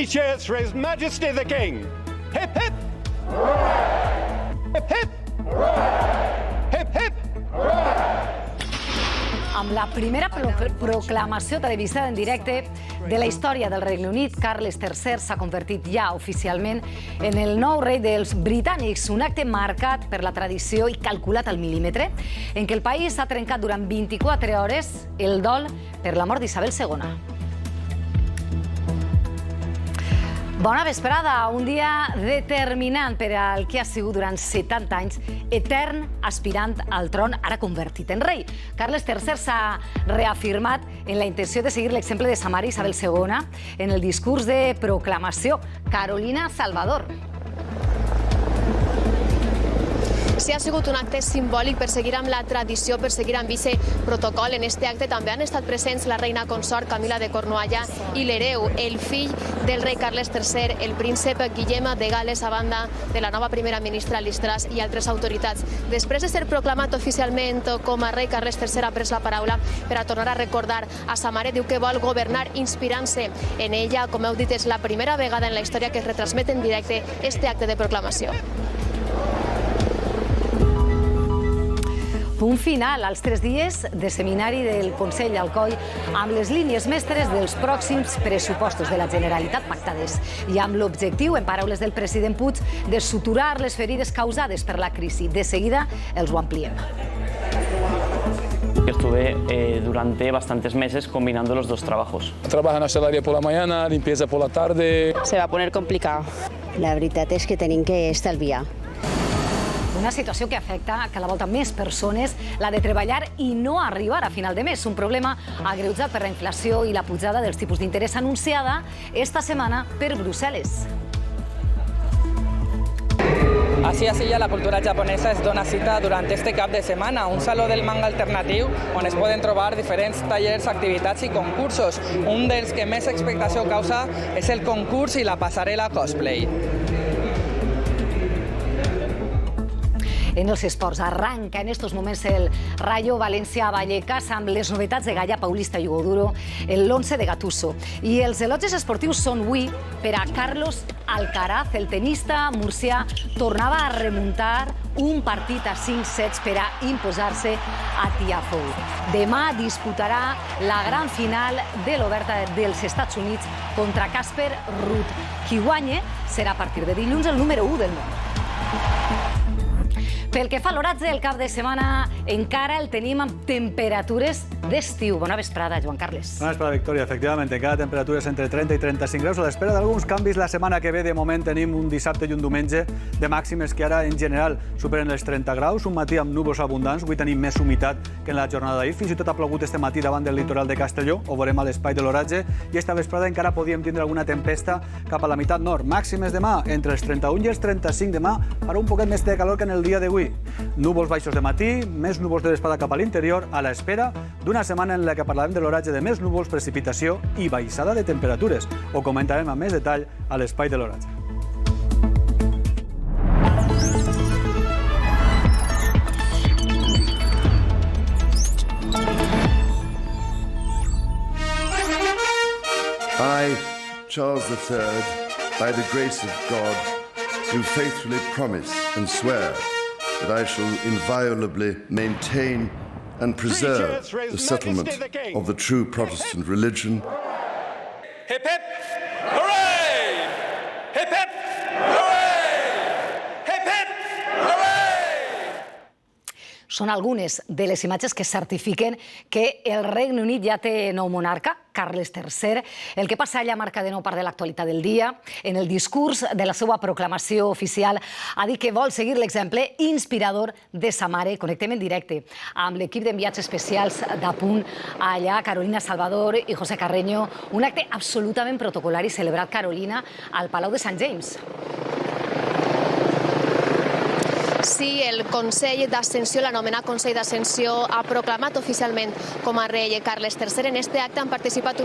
cheers for His Majesty the King. Hip, hip! Hooray! Hip, hip! Hooray! Hip, hip! Amb la primera proclamació televisada en directe de la història del Regne Unit, Carles III s'ha convertit ja oficialment en el nou rei dels britànics, un acte marcat per la tradició i calculat al mil·límetre, en què el país ha trencat durant 24 hores el dol per la mort d'Isabel II. Bona vesprada, un dia determinant per al que ha sigut durant 70 anys etern aspirant al tron, ara convertit en rei. Carles III s'ha reafirmat en la intenció de seguir l'exemple de sa mare Isabel II en el discurs de proclamació. Carolina Salvador. Sí, ha sigut un acte simbòlic per seguir amb la tradició, per seguir amb aquest protocol. En aquest acte també han estat presents la reina consort Camila de Cornualla i l'hereu, el fill del rei Carles III, el príncep Guillem de Gal·les, a banda de la nova primera ministra Liz Truss i altres autoritats. Després de ser proclamat oficialment com a rei, Carles III ha pres la paraula per a tornar a recordar a sa mare. Diu que vol governar inspirant-se en ella. Com heu dit, és la primera vegada en la història que es retransmet en directe este acte de proclamació. Punt final als 3 dies de seminari del Consell Alcoi amb les línies mestres dels pròxims pressupostos de la Generalitat pactades i amb l'objectiu, en paraules del president Puig, de suturar les ferides causades per la crisi. De seguida els ho ampliem. Estuve durante bastantes meses combinando los dos trabajos. Trabaja en hostelería por la mañana, limpieza por la tarde. Se va a poner complicado. La veritat és que tenim que estalviar. Una situació que afecta cada volta més persones, la de treballar i no arribar a final de mes. Un problema agreujat per la inflació i la pujada dels tipus d'interès anunciada esta setmana per Brussel·les. Així a Silla, la cultura japonesa es dona cita durant este cap de setmana, un saló del manga alternatiu on es poden trobar diferents tallers, activitats i concursos. Un dels que més expectació causa és el concurs i la passarel·la cosplay. En els esports arranca en estos moments el Rayo València-Vallecas amb les novetats de Gaia, Paulista i Hugo Duro, l'11 de Gattuso. I els elogis esportius són avui per a Carlos Alcaraz. El tenista murcià tornava a remuntar un partit a 5 sets per a imposar-se a Tiafoe. Demà disputarà la gran final de l'Oberta dels Estats Units contra Casper Ruud. Qui guanye serà a partir de dilluns el número 1 del món. Pel que fa a l'oratge, el cap de setmana encara el tenim amb temperatures d'estiu. Bona vesprada, Joan Carles. Bona vesprada, Victòria. Efectivament, encara temperatures entre 30 i 35 graus. A l'espera d'alguns canvis la setmana que ve. De moment tenim un dissabte i un diumenge de màximes que ara, en general, superen els 30 graus. Un matí amb núvols abundants. Avui tenim més humitat que en la jornada d'ahir. Fins i tot ha plogut este matí davant del litoral de Castelló. Ho veurem a l'espai de l'oratge. I esta vesprada encara podíem tindre alguna tempesta cap a la meitat nord. Màximes demà entre els 31 i els 35. Demà farà un poquet més de calor que en el dia d'avui. Núvols baixos de matí, més núvols de vesprada cap a l'interior, a l'espera d'una setmana en la que parlarem de l'oratge de més núvols, precipitació i baixada de temperatures. Ho comentarem amb més detall a l'espai de l'oratge. I, Charles III, by the grace of God, do faithfully promise and swear that I shall inviolably maintain and preserve the settlement of the true Protestant religion. Hip, hip! Hooray! Hip, hip! Hooray! Hip, hip! Hooray! Són algunes de les imatges que certifiquen que el Regne Unit ja té nou monarca, Carles III. El que passa allà marca de nou part de l'actualitat del dia. En el discurs de la seva proclamació oficial ha dit que vol seguir l'exemple inspirador de sa mare. Connectem en directe amb l'equip d'enviats especials d'Apunt allà, Carolina Salvador i José Carreño. Un acte absolutament protocolari celebrat, Carolina, al Palau de Sant James. Sí, el Consell d'Ascensió, l'anomenat Consell d'Ascensió, ha proclamat oficialment com a rei Carles III. En este acte han participat